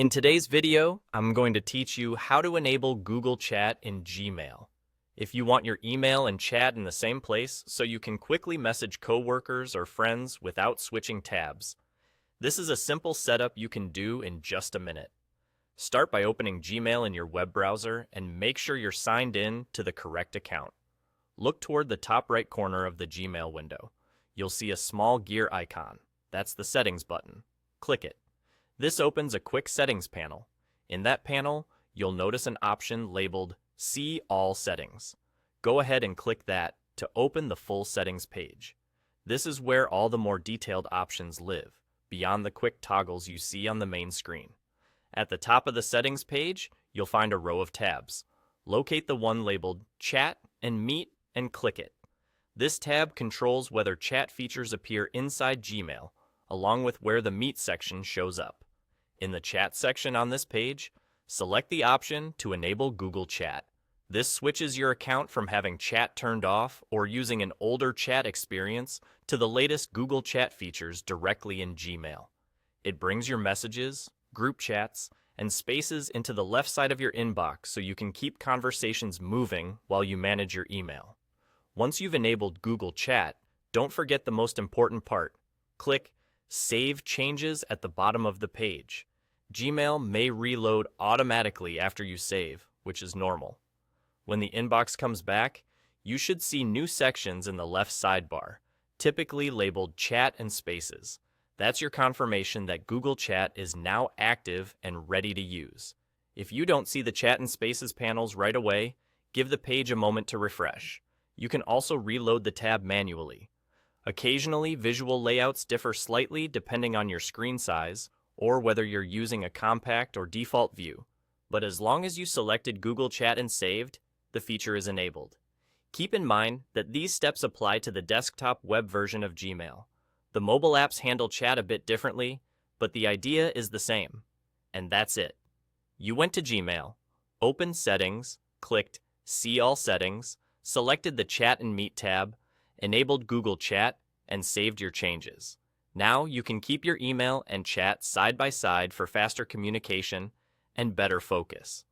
In today's video, I'm going to teach you how to enable Google Chat in Gmail. If you want your email and chat in the same place so you can quickly message coworkers or friends without switching tabs. This is a simple setup you can do in just a minute. Start by opening Gmail in your web browser and make sure you're signed in to the correct account. Look toward the top right corner of the Gmail window. You'll see a small gear icon. That's the Settings button. Click it. This opens a quick settings panel. In that panel, you'll notice an option labeled See All Settings. Go ahead and click that to open the full settings page. This is where all the more detailed options live, beyond the quick toggles you see on the main screen. At the top of the settings page, you'll find a row of tabs. Locate the one labeled Chat and Meet and click it. This tab controls whether chat features appear inside Gmail, along with where the Meet section shows up. In the Chat section on this page, select the option to enable Google Chat. This switches your account from having chat turned off or using an older chat experience to the latest Google Chat features directly in Gmail. It brings your messages, group chats, and spaces into the left side of your inbox so you can keep conversations moving while you manage your email. Once you've enabled Google Chat, don't forget the most important part. Click Save Changes at the bottom of the page. Gmail may reload automatically after you save, which is normal. When the inbox comes back, you should see new sections in the left sidebar, typically labeled Chat and Spaces. That's your confirmation that Google Chat is now active and ready to use. If you don't see the Chat and Spaces panels right away, give the page a moment to refresh. You can also reload the tab manually. Occasionally, visual layouts differ slightly depending on your screen size or whether you're using a compact or default view. But as long as you selected Google Chat and saved, the feature is enabled. Keep in mind that these steps apply to the desktop web version of Gmail. The mobile apps handle chat a bit differently, but the idea is the same. And that's it. You went to Gmail, opened Settings, clicked See All Settings, selected the Chat and Meet tab, enabled Google Chat, and saved your changes. Now you can keep your email and chat side by side for faster communication and better focus.